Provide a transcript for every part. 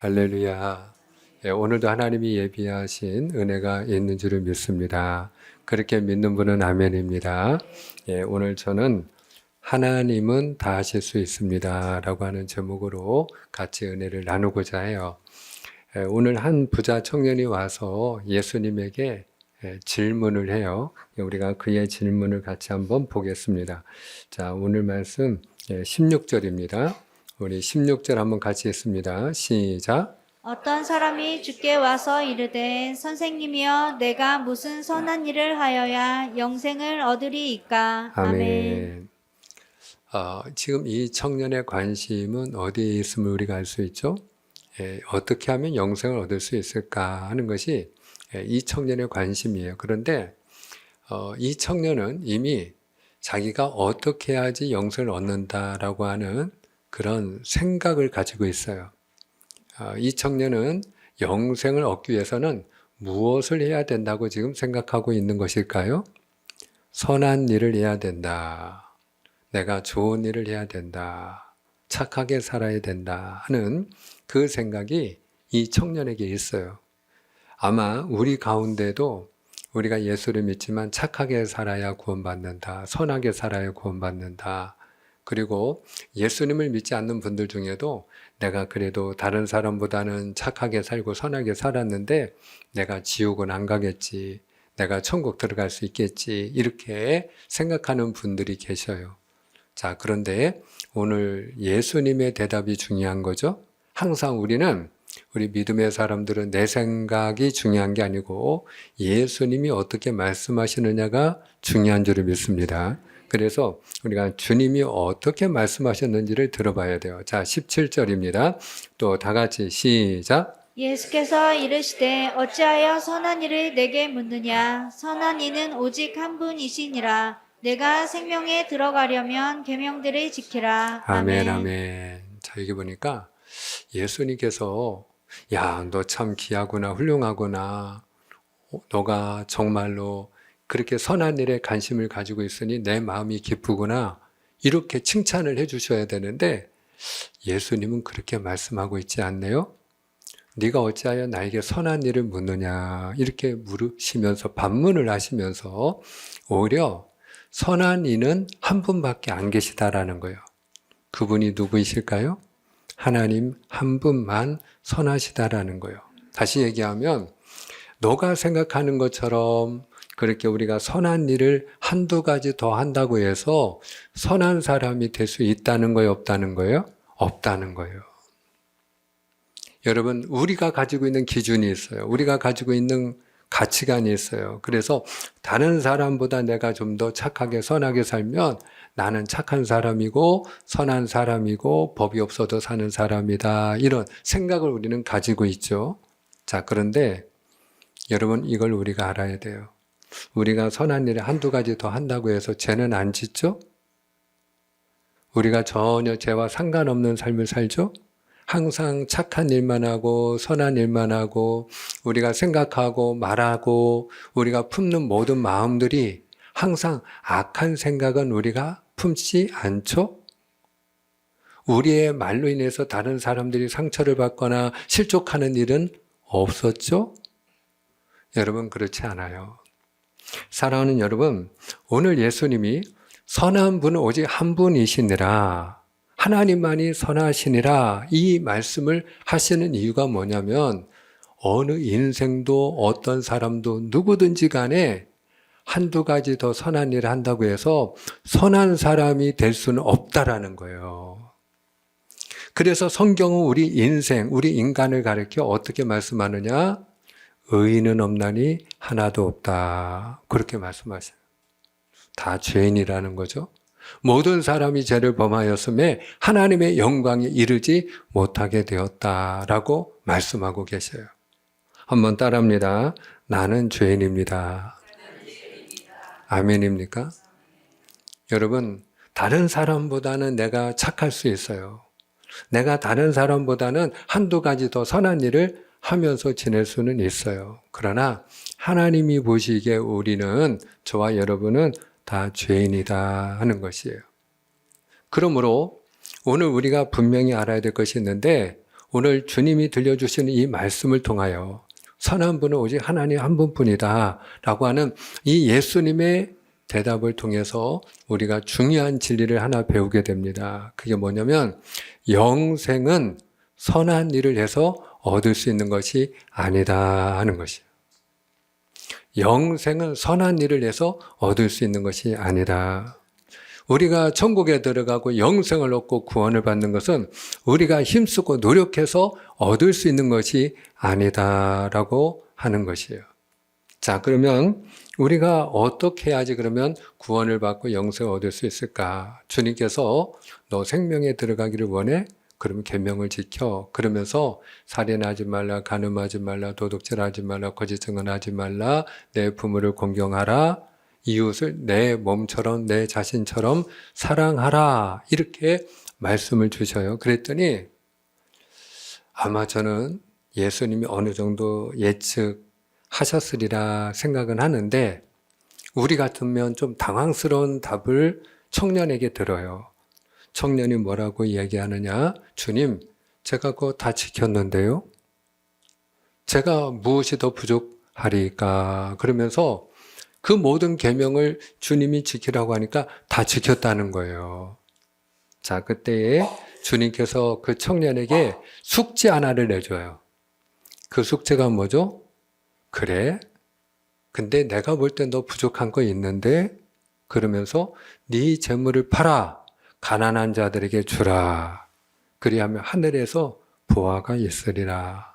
할렐루야. 예, 오늘도 하나님이 예비하신 은혜가 있는 줄을 믿습니다. 그렇게 믿는 분은 아멘입니다. 예, 오늘 저는 하나님은 다 하실 수 있습니다 라고 하는 제목으로 같이 은혜를 나누고자 해요. 예, 오늘 한 부자 청년이 와서 예수님에게 질문을 해요. 우리가 그의 질문을 같이 한번 보겠습니다. 자, 오늘 말씀 16절입니다. 우리 16절 한번 같이 읽습니다. 시작. 어떤 사람이 주께 와서 이르되 선생님이여 내가 무슨 선한 일을 하여야 영생을 얻으리이까. 아멘. 지금 이 청년의 관심은 어디에 있음을 우리가 알 수 있죠? 어떻게 하면 영생을 얻을 수 있을까 하는 것이 이 청년의 관심이에요. 그런데 이 청년은 이미 자기가 어떻게 해야지 영생을 얻는다라고 하는 그런 생각을 가지고 있어요. 이 청년은 영생을 얻기 위해서는 무엇을 해야 된다고 지금 생각하고 있는 것일까요? 선한 일을 해야 된다. 내가 좋은 일을 해야 된다. 착하게 살아야 된다 하는 그 생각이 이 청년에게 있어요. 아마 우리 가운데도 우리가 예수를 믿지만 착하게 살아야 구원받는다. 선하게 살아야 구원받는다. 그리고 예수님을 믿지 않는 분들 중에도 내가 그래도 다른 사람보다는 착하게 살고 선하게 살았는데 내가 지옥은 안 가겠지. 내가 천국 들어갈 수 있겠지. 이렇게 생각하는 분들이 계셔요. 자, 그런데 오늘 예수님의 대답이 중요한 거죠. 항상 우리 믿음의 사람들은 내 생각이 중요한 게 아니고 예수님이 어떻게 말씀하시느냐가 중요한 줄을 믿습니다. 그래서 우리가 주님이 어떻게 말씀하셨는지를 들어봐야 돼요. 자, 17절입니다. 또 다 같이 시작. 예수께서 이르시되 어찌하여 선한 일을 내게 묻느냐. 선한 이는 오직 한 분이시니라. 내가 생명에 들어가려면 계명들을 지키라. 아멘, 아멘. 자, 여기 보니까 예수님께서 야, 너 참 귀하구나, 훌륭하구나. 너가 정말로 그렇게 선한 일에 관심을 가지고 있으니 내 마음이 기쁘구나. 이렇게 칭찬을 해주셔야 되는데 예수님은 그렇게 말씀하고 있지 않네요. 네가 어찌하여 나에게 선한 일을 묻느냐 이렇게 물으시면서 반문을 하시면서 오히려 선한 이는 한 분밖에 안 계시다라는 거예요. 그분이 누구이실까요? 하나님 한 분만 선하시다라는 거예요. 다시 얘기하면 너가 생각하는 것처럼 그렇게 우리가 선한 일을 한두 가지 더 한다고 해서 선한 사람이 될 수 있다는 거예요? 없다는 거예요? 없다는 거예요. 여러분, 우리가 가지고 있는 기준이 있어요. 우리가 가지고 있는 가치관이 있어요. 그래서 다른 사람보다 내가 좀 더 착하게 선하게 살면 나는 착한 사람이고 선한 사람이고 법이 없어도 사는 사람이다. 이런 생각을 우리는 가지고 있죠. 자, 그런데 여러분 이걸 우리가 알아야 돼요. 우리가 선한 일을 한두 가지 더 한다고 해서 죄는 안 짓죠? 우리가 전혀 죄와 상관없는 삶을 살죠? 항상 착한 일만 하고 선한 일만 하고 우리가 생각하고 말하고 우리가 품는 모든 마음들이 항상 악한 생각은 우리가 품지 않죠? 우리의 말로 인해서 다른 사람들이 상처를 받거나 실족하는 일은 없었죠? 여러분 그렇지 않아요. 사랑하는 여러분, 오늘 예수님이 선한 분은 오직 한 분이시니라. 하나님만이 선하시니라. 이 말씀을 하시는 이유가 뭐냐면 어느 인생도 어떤 사람도 누구든지 간에 한두 가지 더 선한 일을 한다고 해서 선한 사람이 될 수는 없다라는 거예요. 그래서 성경은 우리 인생, 우리 인간을 가리켜 어떻게 말씀하느냐? 의인은 없나니 하나도 없다. 그렇게 말씀하셔요. 다 죄인이라는 거죠. 모든 사람이 죄를 범하였음에 하나님의 영광에 이르지 못하게 되었다라고 말씀하고 계셔요. 한번 따라합니다. 나는 죄인입니다. 아멘입니까? 여러분, 다른 사람보다는 내가 착할 수 있어요. 내가 다른 사람보다는 한두 가지 더 선한 일을 하면서 지낼 수는 있어요. 그러나 하나님이 보시기에 우리는, 저와 여러분은 다 죄인이다 하는 것이에요. 그러므로 오늘 우리가 분명히 알아야 될 것이 있는데 오늘 주님이 들려주시는 이 말씀을 통하여 선한 분은 오직 하나님 한 분뿐이다 라고 하는 이 예수님의 대답을 통해서 우리가 중요한 진리를 하나 배우게 됩니다. 그게 뭐냐면 영생은 선한 일을 해서 얻을 수 있는 것이 아니다 하는 것이에요. 영생은 선한 일을 해서 얻을 수 있는 것이 아니다. 우리가 천국에 들어가고 영생을 얻고 구원을 받는 것은 우리가 힘쓰고 노력해서 얻을 수 있는 것이 아니다라고 하는 것이에요. 자, 그러면 우리가 어떻게 해야지 그러면 구원을 받고 영생을 얻을 수 있을까? 주님께서 너 생명에 들어가기를 원해? 그러면 계명을 지켜. 그러면서 살인하지 말라, 간음하지 말라, 도둑질하지 말라, 거짓 증언하지 말라, 내 부모를 공경하라, 이웃을 내 몸처럼 내 자신처럼 사랑하라 이렇게 말씀을 주셔요. 그랬더니 아마 저는 예수님이 어느 정도 예측하셨으리라 생각은 하는데 우리 같으면 좀 당황스러운 답을 청년에게 들어요. 청년이 뭐라고 이야기하느냐? 주님, 제가 그거 다 지켰는데요. 제가 무엇이 더 부족하리까? 그러면서 그 모든 계명을 주님이 지키라고 하니까 다 지켰다는 거예요. 자, 그때에 주님께서 그 청년에게 숙제 하나를 내줘요. 그 숙제가 뭐죠? 그래, 근데 내가 볼 땐 너 부족한 거 있는데 그러면서 네 재물을 팔아 가난한 자들에게 주라. 그리하면 하늘에서 보화가 있으리라.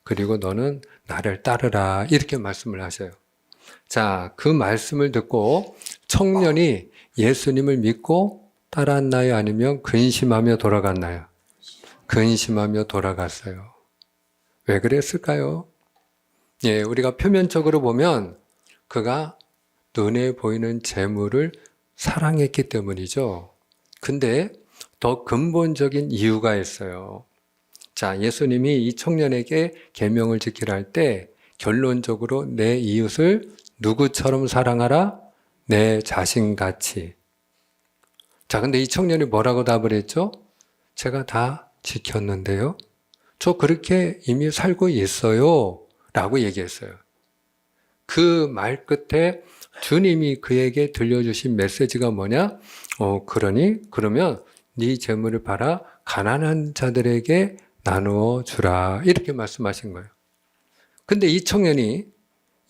그리고 너는 나를 따르라. 이렇게 말씀을 하셔요. 자, 그 말씀을 듣고 청년이 예수님을 믿고 따랐나요? 아니면 근심하며 돌아갔나요? 근심하며 돌아갔어요. 왜 그랬을까요? 예, 우리가 표면적으로 보면 그가 눈에 보이는 재물을 사랑했기 때문이죠. 근데 더 근본적인 이유가 있어요. 자, 예수님이 이 청년에게 계명을 지키라 할 때 결론적으로 내 이웃을 누구처럼 사랑하라? 내 자신같이. 자, 근데 이 청년이 뭐라고 답을 했죠? 제가 다 지켰는데요. 저 그렇게 이미 살고 있어요. 라고 얘기했어요. 그 말 끝에 주님이 그에게 들려주신 메시지가 뭐냐? 그러면 네 재물을 팔아 가난한 자들에게 나누어 주라. 이렇게 말씀하신 거예요. 근데 이 청년이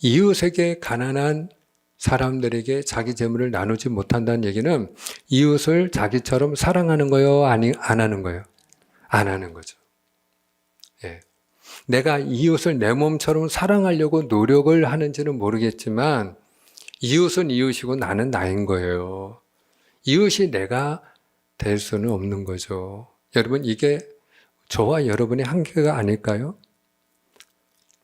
이웃에게 가난한 사람들에게 자기 재물을 나누지 못한다는 얘기는 이웃을 자기처럼 사랑하는 거예요? 안 하는 거예요? 안 하는 거죠. 예. 내가 이웃을 내 몸처럼 사랑하려고 노력을 하는지는 모르겠지만 이웃은 이웃이고 나는 나인 거예요. 이웃이 내가 될 수는 없는 거죠. 여러분, 이게 저와 여러분의 한계가 아닐까요?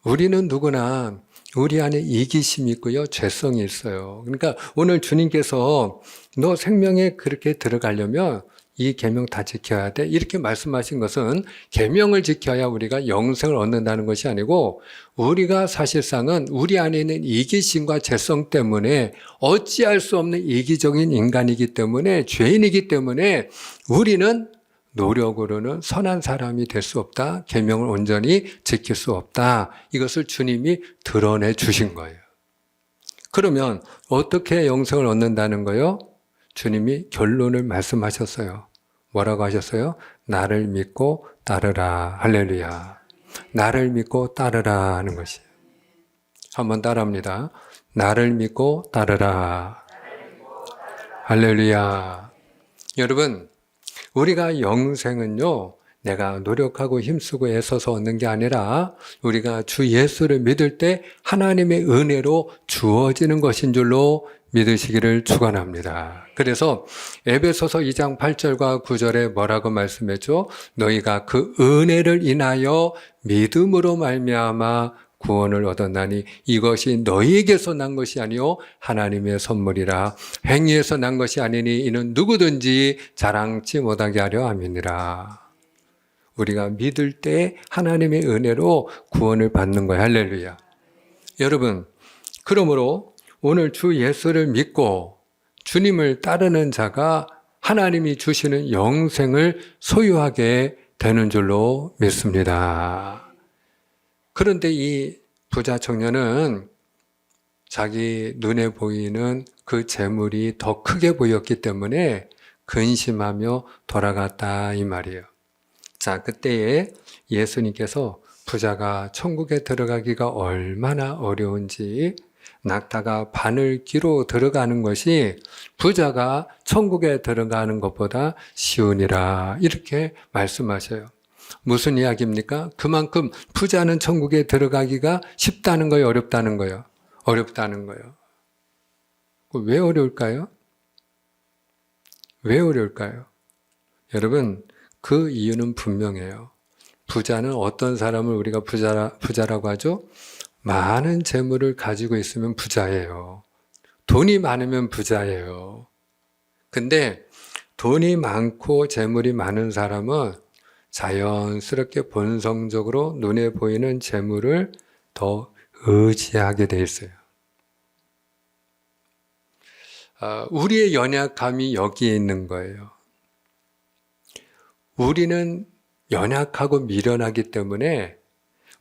우리는 누구나 우리 안에 이기심이 있고요, 죄성이 있어요. 그러니까 오늘 주님께서 너 생명에 그렇게 들어가려면 이 계명 다 지켜야 돼. 이렇게 말씀하신 것은 계명을 지켜야 우리가 영생을 얻는다는 것이 아니고 우리가 사실상은 우리 안에 있는 이기심과 죄성 때문에 어찌할 수 없는 이기적인 인간이기 때문에 죄인이기 때문에 우리는 노력으로는 선한 사람이 될 수 없다. 계명을 온전히 지킬 수 없다. 이것을 주님이 드러내 주신 거예요. 그러면 어떻게 영생을 얻는다는 거예요? 주님이 결론을 말씀하셨어요. 뭐라고 하셨어요? 나를 믿고 따르라. 할렐루야. 나를 믿고 따르라 하는 것이에요. 한번 따라합니다. 나를 믿고 따르라. 할렐루야. 여러분, 우리가 영생은요, 내가 노력하고 힘쓰고 애써서 얻는 게 아니라 우리가 주 예수를 믿을 때 하나님의 은혜로 주어지는 것인 줄로 믿으시기를 축원합니다. 그래서 에베소서 2장 8절과 9절에 뭐라고 말씀했죠? 너희가 그 은혜를 인하여 믿음으로 말미암아 구원을 얻었나니 이것이 너희에게서 난 것이 아니요 하나님의 선물이라. 행위에서 난 것이 아니니 이는 누구든지 자랑치 못하게 하려 함이니라. 우리가 믿을 때 하나님의 은혜로 구원을 받는 거예요. 할렐루야. 여러분, 그러므로 오늘 주 예수를 믿고 주님을 따르는 자가 하나님이 주시는 영생을 소유하게 되는 줄로 믿습니다. 그런데 이 부자 청년은 자기 눈에 보이는 그 재물이 더 크게 보였기 때문에 근심하며 돌아갔다 이 말이에요. 자, 그때에 예수님께서 부자가 천국에 들어가기가 얼마나 어려운지, 낙타가 바늘귀로 들어가는 것이 부자가 천국에 들어가는 것보다 쉬우니라 이렇게 말씀하셔요. 무슨 이야기입니까? 그만큼 부자는 천국에 들어가기가 쉽다는 거예요, 어렵다는 거예요? 어렵다는 거예요. 왜 어려울까요? 왜 어려울까요? 여러분, 그 이유는 분명해요. 부자는 어떤 사람을 우리가 부자라고 하죠? 많은 재물을 가지고 있으면 부자예요. 돈이 많으면 부자예요. 근데 돈이 많고 재물이 많은 사람은 자연스럽게 본성적으로 눈에 보이는 재물을 더 의지하게 돼 있어요. 우리의 연약함이 여기에 있는 거예요. 우리는 연약하고 미련하기 때문에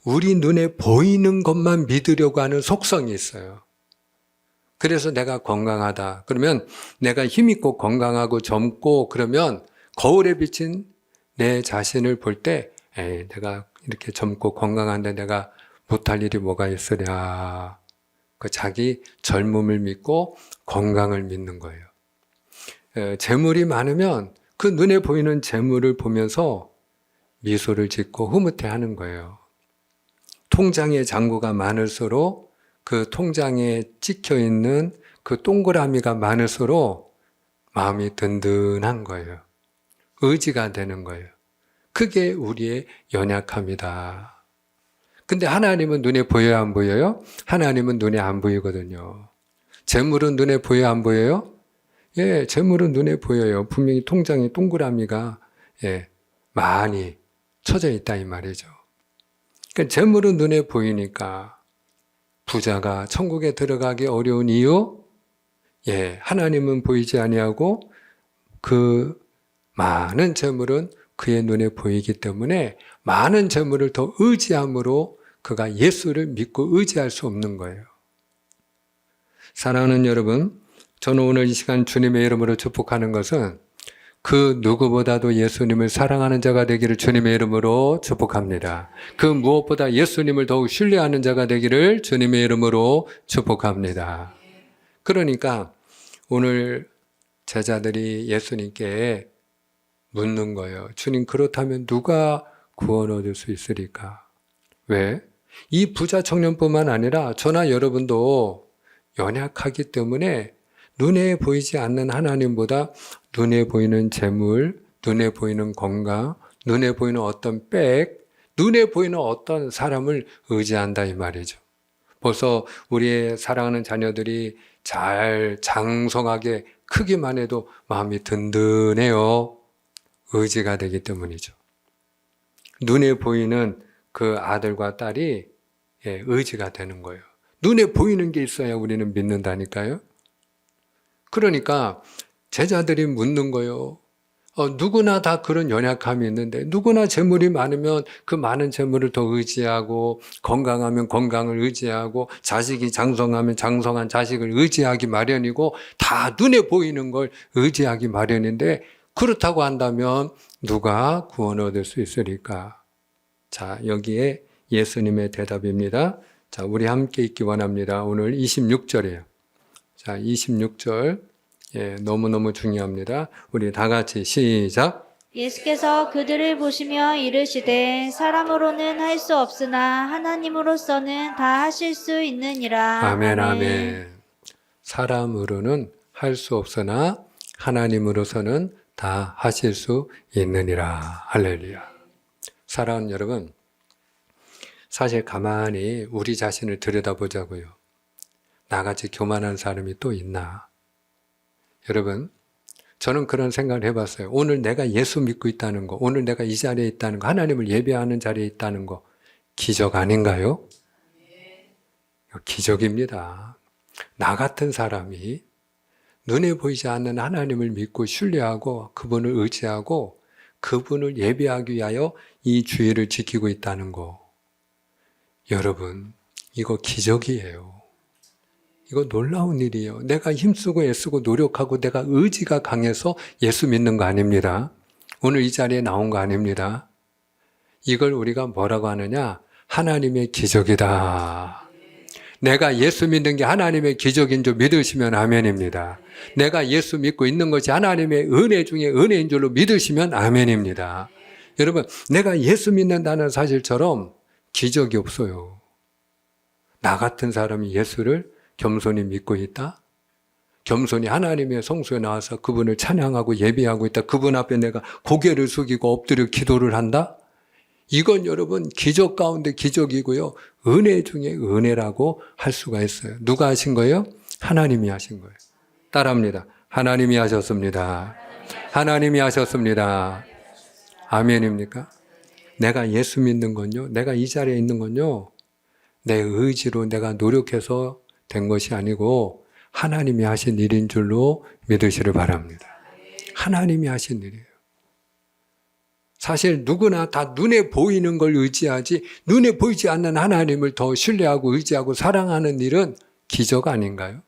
우리 눈에 보이는 것만 믿으려고 하는 속성이 있어요. 그래서 내가 건강하다. 그러면 내가 힘있고 건강하고 젊고 그러면 거울에 비친 내 자신을 볼 때 내가 이렇게 젊고 건강한데 내가 못할 일이 뭐가 있으랴. 그 자기 젊음을 믿고 건강을 믿는 거예요. 재물이 많으면 그 눈에 보이는 재물을 보면서 미소를 짓고 흐뭇해하는 거예요. 통장에 잔고가 많을수록 그 통장에 찍혀있는 그 동그라미가 많을수록 마음이 든든한 거예요. 의지가 되는 거예요. 그게 우리의 연약함이다. 근데 하나님은 눈에 보여요, 안 보여요? 하나님은 눈에 안 보이거든요. 재물은 눈에 보여요, 안 보여요? 예, 재물은 눈에 보여요. 분명히 통장에 동그라미가 많이 쳐져 있다 이 말이죠. 그러니까 재물은 눈에 보이니까 부자가 천국에 들어가기 어려운 이유? 하나님은 보이지 아니하고 그 많은 재물은 그의 눈에 보이기 때문에 많은 재물을 더 의지함으로 그가 예수를 믿고 의지할 수 없는 거예요. 사랑하는 여러분, 저는 오늘 이 시간 주님의 이름으로 축복하는 것은 그 누구보다도 예수님을 사랑하는 자가 되기를 주님의 이름으로 축복합니다. 그 무엇보다 예수님을 더욱 신뢰하는 자가 되기를 주님의 이름으로 축복합니다. 그러니까 오늘 제자들이 예수님께 묻는 거예요. 주님, 그렇다면 누가 구원 얻을 수 있으리까? 왜? 이 부자 청년뿐만 아니라 저나 여러분도 연약하기 때문에 눈에 보이지 않는 하나님보다 눈에 보이는 재물, 눈에 보이는 건강, 눈에 보이는 어떤 백, 눈에 보이는 어떤 사람을 의지한다 이 말이죠. 벌써 우리의 사랑하는 자녀들이 잘 장성하게 크기만 해도 마음이 든든해요. 의지가 되기 때문이죠. 눈에 보이는 그 아들과 딸이 의지가 되는 거예요. 눈에 보이는 게 있어야 우리는 믿는다니까요. 그러니까 제자들이 묻는 거예요. 누구나 다 그런 연약함이 있는데 누구나 재물이 많으면 그 많은 재물을 더 의지하고 건강하면 건강을 의지하고 자식이 장성하면 장성한 자식을 의지하기 마련이고 다 눈에 보이는 걸 의지하기 마련인데 그렇다고 한다면 누가 구원 얻을 수 있으리까? 자, 여기에 예수님의 대답입니다. 자, 우리 함께 읽기 원합니다. 오늘 26절이에요. 자, 26절. 너무너무 중요합니다. 우리 다 같이 시작. 예수께서 그들을 보시며 이르시되 사람으로는 할 수 없으나 하나님으로서는 다 하실 수 있느니라. 아멘, 아멘. 사람으로는 할 수 없으나 하나님으로서는 다 하실 수 있느니라. 할렐루야. 사랑하는 여러분, 사실 가만히 우리 자신을 들여다보자고요. 나같이 교만한 사람이 또 있나? 여러분, 저는 그런 생각을 해봤어요. 오늘 내가 예수 믿고 있다는 거, 오늘 내가 이 자리에 있다는 거, 하나님을 예배하는 자리에 있다는 거, 기적 아닌가요? 기적입니다. 나 같은 사람이 눈에 보이지 않는 하나님을 믿고 신뢰하고 그분을 의지하고 그분을 예배하기 위하여 이 주일을 지키고 있다는 거. 여러분, 이거 기적이에요. 이거 놀라운 일이에요. 내가 힘쓰고 애쓰고 노력하고 내가 의지가 강해서 예수 믿는 거 아닙니다. 오늘 이 자리에 나온 거 아닙니다. 이걸 우리가 뭐라고 하느냐? 하나님의 기적이다. 내가 예수 믿는 게 하나님의 기적인 줄 믿으시면 아멘입니다. 내가 예수 믿고 있는 것이 하나님의 은혜 중에 은혜인 줄로 믿으시면 아멘입니다. 여러분, 내가 예수 믿는다는 사실처럼 기적이 없어요. 나 같은 사람이 예수를 겸손히 믿고 있다? 겸손히 하나님의 성소에 나와서 그분을 찬양하고 예배하고 있다? 그분 앞에 내가 고개를 숙이고 엎드려 기도를 한다? 이건 여러분 기적 가운데 기적이고요. 은혜 중에 은혜라고 할 수가 있어요. 누가 하신 거예요? 하나님이 하신 거예요. 따라합니다. 하나님이 하셨습니다. 하나님이 하셨습니다. 아멘입니까? 내가 예수 믿는 건요. 내가 이 자리에 있는 건요. 내 의지로 내가 노력해서 된 것이 아니고 하나님이 하신 일인 줄로 믿으시를 바랍니다. 하나님이 하신 일이에요. 사실 누구나 다 눈에 보이는 걸 의지하지 눈에 보이지 않는 하나님을 더 신뢰하고 의지하고 사랑하는 일은 기적 아닌가요?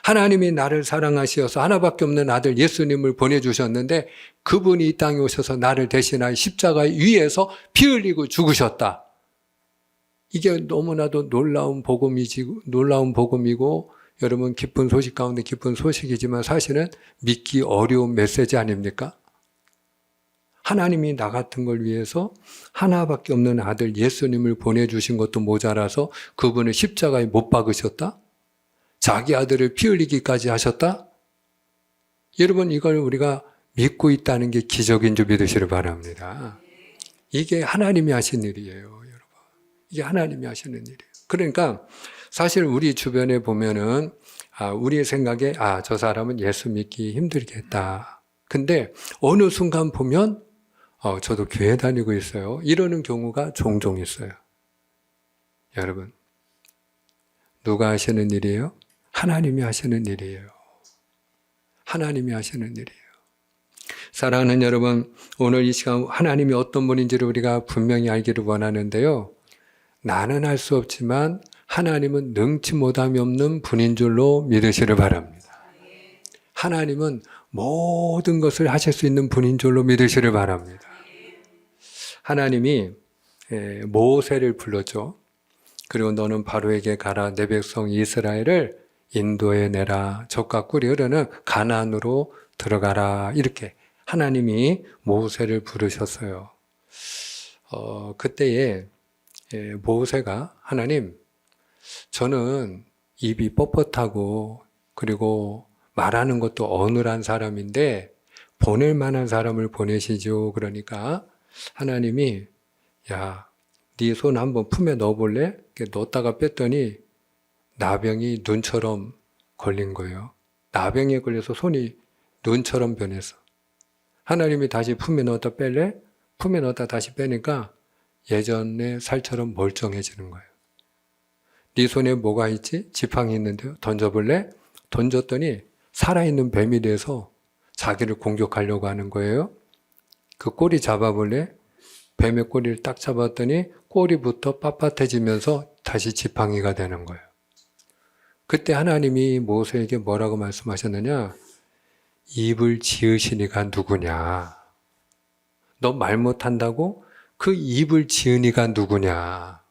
하나님이 나를 사랑하시어서 하나밖에 없는 아들 예수님을 보내주셨는데 그분이 이 땅에 오셔서 나를 대신하여 십자가 위에서 피 흘리고 죽으셨다. 이게 너무나도 놀라운 복음이고 여러분 기쁜 소식 가운데 기쁜 소식이지만 사실은 믿기 어려운 메시지 아닙니까? 하나님이 나 같은 걸 위해서 하나밖에 없는 아들 예수님을 보내주신 것도 모자라서 그분을 십자가에 못 박으셨다? 자기 아들을 피 흘리기까지 하셨다? 여러분 이걸 우리가 믿고 있다는 게 기적인 줄 믿으시길 바랍니다. 이게 하나님이 하신 일이에요, 여러분. 이게 하나님이 하시는 일이에요. 그러니까 사실 우리 주변에 보면은 우리의 생각에 저 사람은 예수 믿기 힘들겠다. 근데 어느 순간 보면 저도 교회 다니고 있어요. 이러는 경우가 종종 있어요. 여러분, 누가 하시는 일이에요? 하나님이 하시는 일이에요. 하나님이 하시는 일이에요. 사랑하는 여러분, 오늘 이 시간 하나님이 어떤 분인지를 우리가 분명히 알기를 원하는데요. 나는 할 수 없지만 하나님은 능치 못함이 없는 분인 줄로 믿으시를 바랍니다. 하나님은 모든 것을 하실 수 있는 분인 줄로 믿으시를 바랍니다. 하나님이 모세를 불렀죠. 그리고 너는 바로에게 가라 내 백성 이스라엘을 인도해 내라 젖과 꿀이 흐르는 가나안으로 들어가라 이렇게 하나님이 모세를 부르셨어요. 그때에 모세가 하나님 저는 입이 뻣뻣하고 그리고 말하는 것도 어눌한 사람인데 보낼 만한 사람을 보내시죠. 그러니까 하나님이 야, 네 손 한번 품에 넣어볼래? 넣었다가 뺐더니 나병이 눈처럼 걸린 거예요. 나병에 걸려서 손이 눈처럼 변해서 하나님이 다시 품에 넣었다 뺄래? 품에 넣었다 다시 빼니까 예전의 살처럼 멀쩡해지는 거예요. 네 손에 뭐가 있지? 지팡이 있는데요. 던져볼래? 던졌더니 살아있는 뱀이 돼서 자기를 공격하려고 하는 거예요. 그 꼬리 잡아볼래? 뱀의 꼬리를 딱 잡았더니 꼬리부터 빳빳해지면서 다시 지팡이가 되는 거예요. 그때 하나님이 모세에게 뭐라고 말씀하셨느냐? 입을 지으신 이가 누구냐? 너 말 못한다고? 그 입을 지은 이가 누구냐?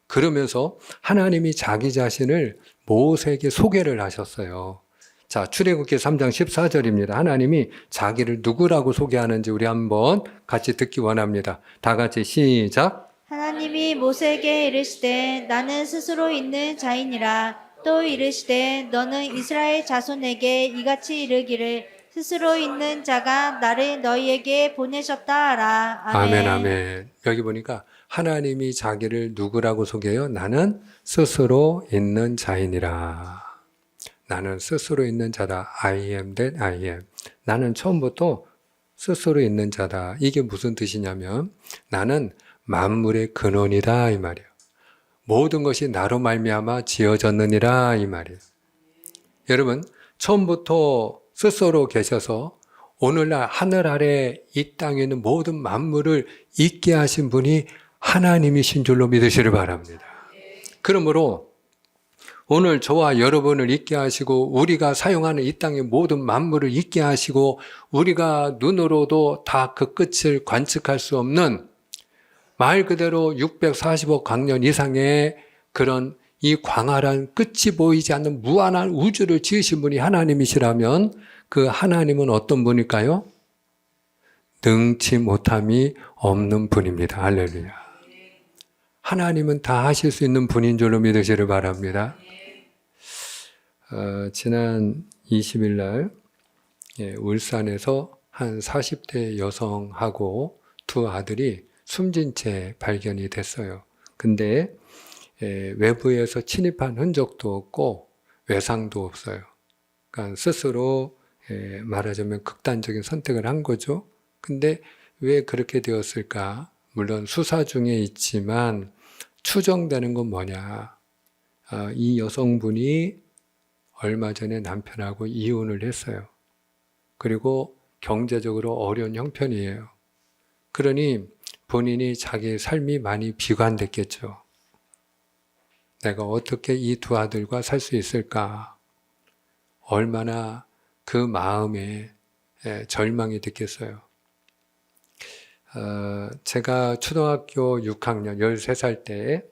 그러면서 하나님이 자기 자신을 모세에게 소개를 하셨어요. 자, 출애굽기 3장 14절입니다. 하나님이 자기를 누구라고 소개하는지 우리 한번 같이 듣기 원합니다. 다 같이 시작. 하나님이 모세에게 이르시되 나는 스스로 있는 자이니라. 또 이르시되 너는 이스라엘 자손에게 이같이 이르기를 스스로 있는 자가 나를 너희에게 보내셨다 하라. 아멘, 아멘. 여기 보니까 하나님이 자기를 누구라고 소개해요? 나는 스스로 있는 자이니라. 나는 스스로 있는 자다. I am that I am. 나는 처음부터 스스로 있는 자다. 이게 무슨 뜻이냐면 나는 만물의 근원이다 이 말이에요. 모든 것이 나로 말미암아 지어졌느니라 이 말이에요. 여러분 처음부터 스스로 계셔서 오늘날 하늘 아래 이 땅에 있는 모든 만물을 있게 하신 분이 하나님이신 줄로 믿으시길 바랍니다. 그러므로 오늘 저와 여러분을 있게 하시고 우리가 사용하는 이 땅의 모든 만물을 있게 하시고 우리가 눈으로도 다 그 끝을 관측할 수 없는 말 그대로 640억 광년 이상의 그런 이 광활한 끝이 보이지 않는 무한한 우주를 지으신 분이 하나님이시라면 그 하나님은 어떤 분일까요? 능치 못함이 없는 분입니다. 할렐루야. 하나님은 다 하실 수 있는 분인 줄로 믿으시길 바랍니다. 지난 20일 날 울산에서 한 40대 여성하고 두 아들이 숨진 채 발견이 됐어요. 근데 외부에서 침입한 흔적도 없고 외상도 없어요. 그러니까 스스로 말하자면 극단적인 선택을 한 거죠. 근데 왜 그렇게 되었을까? 물론 수사 중에 있지만 추정되는 건 뭐냐? 이 여성분이 얼마 전에 남편하고 이혼을 했어요. 그리고 경제적으로 어려운 형편이에요. 그러니 본인이 자기 삶이 많이 비관됐겠죠. 내가 어떻게 이 두 아들과 살 수 있을까? 얼마나 그 마음에 절망이 됐겠어요. 제가 초등학교 6학년 13살 때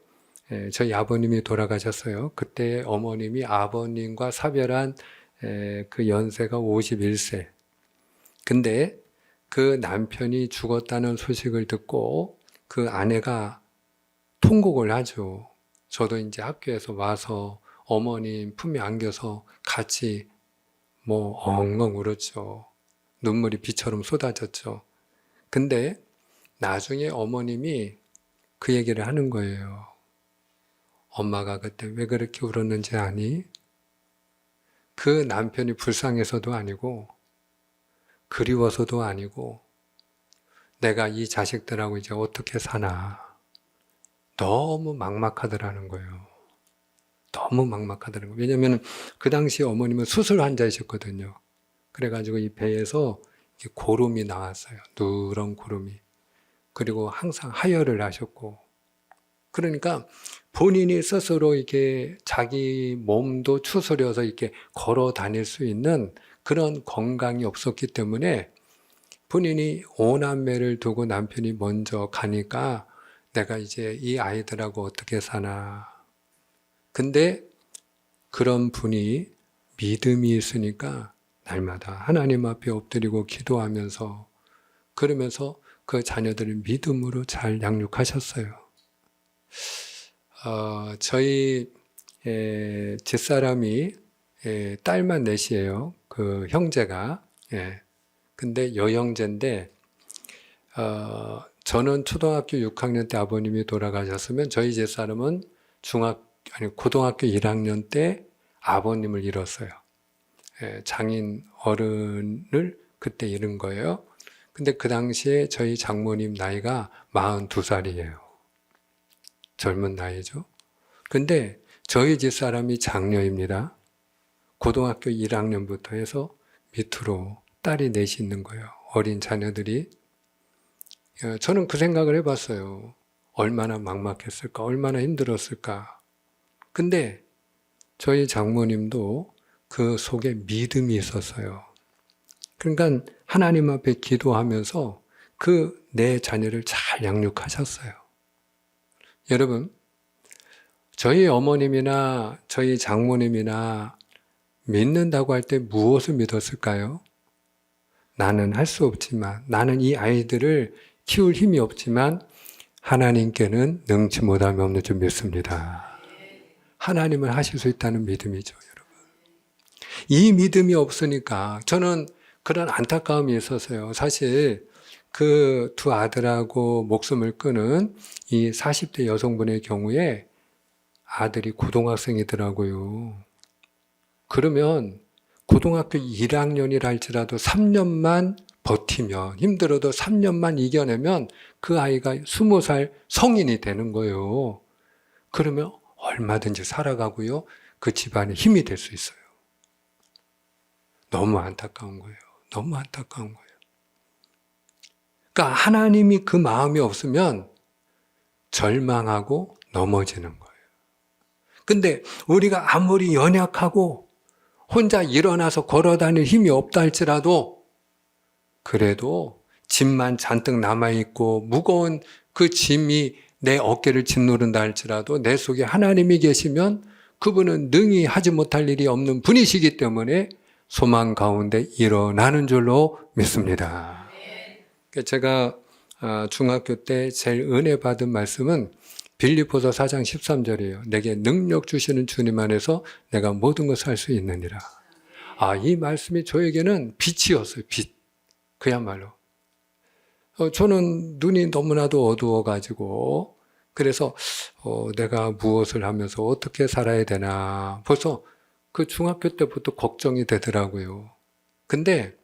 저희 아버님이 돌아가셨어요. 그때 어머님이 아버님과 사별한 그 연세가 51세. 근데 그 남편이 죽었다는 소식을 듣고 그 아내가 통곡을 하죠. 저도 이제 학교에서 와서 어머님 품에 안겨서 같이 엉엉 울었죠. 눈물이 비처럼 쏟아졌죠. 근데 나중에 어머님이 그 얘기를 하는 거예요. 엄마가 그때 왜 그렇게 울었는지 아니? 그 남편이 불쌍해서도 아니고 그리워서도 아니고 내가 이 자식들하고 이제 어떻게 사나 너무 막막하더라는 거예요. 너무 막막하더라는 거예요. 왜냐하면 그 당시 어머님은 수술 환자이셨거든요. 그래가지고 이 배에서 고름이 나왔어요. 누런 고름이. 그리고 항상 하혈을 하셨고. 그러니까 본인이 스스로 이렇게 자기 몸도 추스려서 이렇게 걸어 다닐 수 있는 그런 건강이 없었기 때문에 본인이 5남매를 두고 남편이 먼저 가니까 내가 이제 이 아이들하고 어떻게 사나. 근데 그런 분이 믿음이 있으니까 날마다 하나님 앞에 엎드리고 기도하면서 그러면서 그 자녀들을 믿음으로 잘 양육하셨어요. 저희 집사람이 딸만 넷이에요. 그 형제가. 근데 여형제인데 저는 초등학교 6학년 때 아버님이 돌아가셨으면 저희 집사람은 고등학교 1학년 때 아버님을 잃었어요. 장인 어른을 그때 잃은 거예요. 근데 그 당시에 저희 장모님 나이가 42살이에요. 젊은 나이죠. 근데 저희 집사람이 장녀입니다. 고등학교 1학년부터 해서 밑으로 딸이 넷이 있는 거예요. 어린 자녀들이. 저는 그 생각을 해봤어요. 얼마나 막막했을까? 얼마나 힘들었을까? 근데 저희 장모님도 그 속에 믿음이 있었어요. 그러니까 하나님 앞에 기도하면서 그 내 자녀를 잘 양육하셨어요. 여러분, 저희 어머님이나 저희 장모님이나 믿는다고 할 때 무엇을 믿었을까요? 나는 할 수 없지만, 나는 이 아이들을 키울 힘이 없지만 하나님께는 능치 못함이 없는 줄 믿습니다. 하나님은 하실 수 있다는 믿음이죠, 여러분. 이 믿음이 없으니까 저는 그런 안타까움이 있었어요. 사실 그 두 아들하고 목숨을 끊은 이 40대 여성분의 경우에 아들이 고등학생이더라고요. 그러면 고등학교 1학년이라 할지라도 3년만 버티면, 힘들어도 3년만 이겨내면 그 아이가 20살 성인이 되는 거예요. 그러면 얼마든지 살아가고요. 그 집안에 힘이 될 수 있어요. 너무 안타까운 거예요. 너무 안타까운 거예요. 그러니까 하나님이 그 마음이 없으면 절망하고 넘어지는 거예요. 근데 우리가 아무리 연약하고 혼자 일어나서 걸어다닐 힘이 없다 할지라도 그래도 짐만 잔뜩 남아있고 무거운 그 짐이 내 어깨를 짓누른다 할지라도 내 속에 하나님이 계시면 그분은 능히 하지 못할 일이 없는 분이시기 때문에 소망 가운데 일어나는 줄로 믿습니다. 제가 중학교 때 제일 은혜 받은 말씀은 빌립보서 4장 13절이에요. 내게 능력 주시는 주님 안에서 내가 모든 것을 할 수 있느니라. 이 말씀이 저에게는 빛이었어요. 빛. 그야말로. 저는 눈이 너무나도 어두워가지고 그래서 내가 무엇을 하면서 어떻게 살아야 되나 벌써 그 중학교 때부터 걱정이 되더라고요. 근데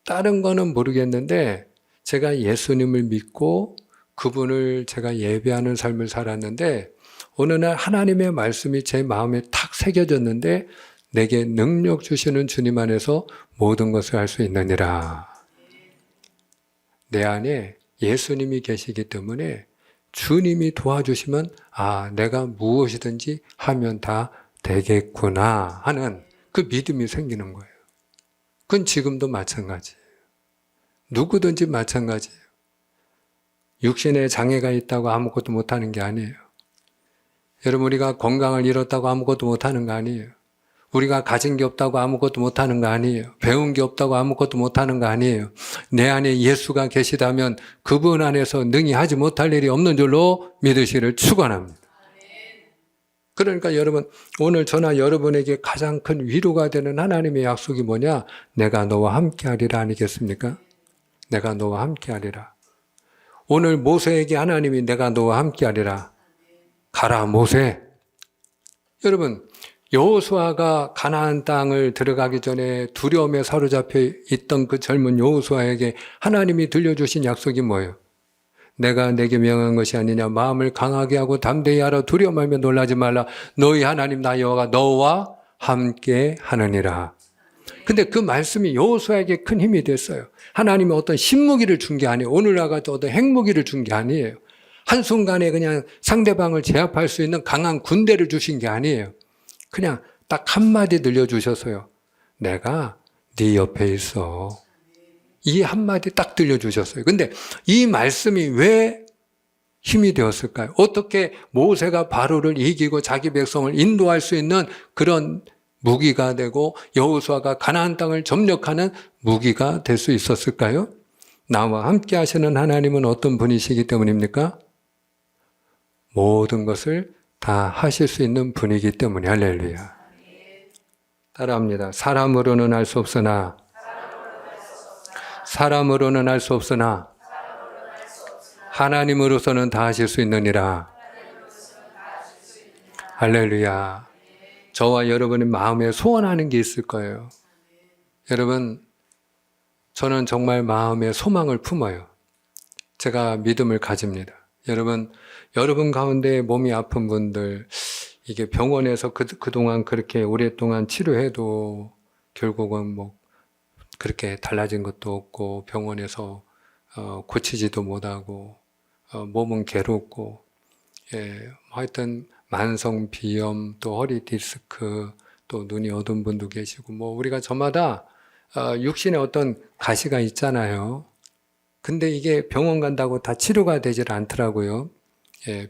다른 거는 모르겠는데 제가 예수님을 믿고 그분을 제가 예배하는 삶을 살았는데 어느 날 하나님의 말씀이 제 마음에 탁 새겨졌는데 내게 능력 주시는 주님 안에서 모든 것을 할 수 있느니라. 내 안에 예수님이 계시기 때문에 주님이 도와주시면 내가 무엇이든지 하면 다 되겠구나 하는 그 믿음이 생기는 거예요. 그건 지금도 마찬가지예요. 누구든지 마찬가지예요. 육신에 장애가 있다고 아무것도 못하는 게 아니에요. 여러분 우리가 건강을 잃었다고 아무것도 못하는 거 아니에요. 우리가 가진 게 없다고 아무것도 못하는 거 아니에요. 배운 게 없다고 아무것도 못하는 거 아니에요. 내 안에 예수가 계시다면 그분 안에서 능히 하지 못할 일이 없는 줄로 믿으시를 축원합니다. 그러니까 여러분 오늘 저나 여러분에게 가장 큰 위로가 되는 하나님의 약속이 뭐냐? 내가 너와 함께하리라 아니겠습니까? 내가 너와 함께하리라. 오늘 모세에게 하나님이 내가 너와 함께하리라. 가라 모세. 여러분 여호수아가 가나안 땅을 들어가기 전에 두려움에 사로잡혀 있던 그 젊은 여호수아에게 하나님이 들려주신 약속이 뭐예요? 내가 내게 명한 것이 아니냐. 마음을 강하게 하고 담대히 하라. 두려워 말며 놀라지 말라. 너희 하나님 나 여호와가 너와 함께 하느니라. 근데 그 말씀이 여호수아에게 큰 힘이 됐어요. 하나님이 어떤 신무기를 준 게 아니에요. 오늘날 같은 어떤 핵무기를 준 게 아니에요. 한순간에 그냥 상대방을 제압할 수 있는 강한 군대를 주신 게 아니에요. 그냥 딱 한마디 들려주셨어요. 내가 네 옆에 있어. 이 한마디 딱 들려주셨어요. 근데 이 말씀이 왜 힘이 되었을까요? 어떻게 모세가 바로를 이기고 자기 백성을 인도할 수 있는 그런 무기가 되고 여호수아가 가나안 땅을 점령하는 무기가 될 수 있었을까요? 나와 함께 하시는 하나님은 어떤 분이시기 때문입니까? 모든 것을 다 하실 수 있는 분이기 때문에 할렐루야. 따라합니다. 사람으로는 할 수 없으나 하나님으로서는 다 하실 수 있느니라. 할렐루야. 저와 여러분의 마음에 소원하는 게 있을 거예요. 여러분, 저는 정말 마음에 소망을 품어요. 제가 믿음을 가집니다. 여러분 가운데 몸이 아픈 분들, 이게 병원에서 그동안 그렇게 오랫동안 치료해도 결국은 뭐 그렇게 달라진 것도 없고 병원에서 고치지도 못하고 몸은 괴롭고 하여튼 만성 비염 또 허리 디스크 또 눈이 어두운 분도 계시고 뭐 우리가 저마다 육신에 어떤 가시가 있잖아요. 근데 이게 병원 간다고 다 치료가 되질 않더라고요.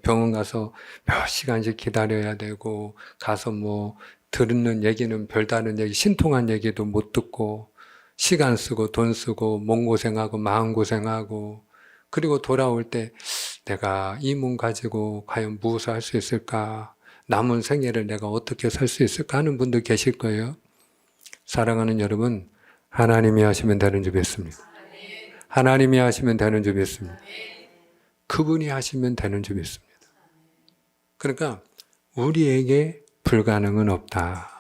병원 가서 몇 시간씩 기다려야 되고 가서 뭐 듣는 얘기는 별다른 얘기 신통한 얘기도 못 듣고 시간 쓰고 돈 쓰고 몸 고생하고 마음 고생하고 그리고 돌아올 때 내가 이 몸 가지고 과연 무엇을 할 수 있을까? 남은 생애를 내가 어떻게 살 수 있을까 하는 분들 계실 거예요. 사랑하는 여러분, 하나님이 하시면 되는 줄 믿습니다. 하나님이 하시면 되는 줄 믿습니다. 그분이 하시면 되는 줄 믿습니다. 그러니까 우리에게 불가능은 없다.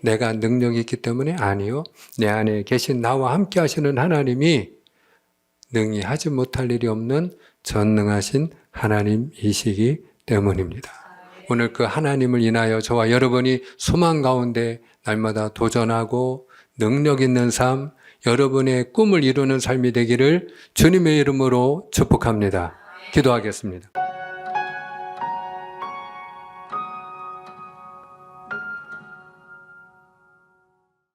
내가 능력이 있기 때문에 아니요. 내 안에 계신 나와 함께 하시는 하나님이 능히 하지 못할 일이 없는 전능하신 하나님이시기 때문입니다. 오늘 그 하나님을 인하여 저와 여러분이 소망 가운데 날마다 도전하고 능력 있는 삶, 여러분의 꿈을 이루는 삶이 되기를 주님의 이름으로 축복합니다. 기도하겠습니다.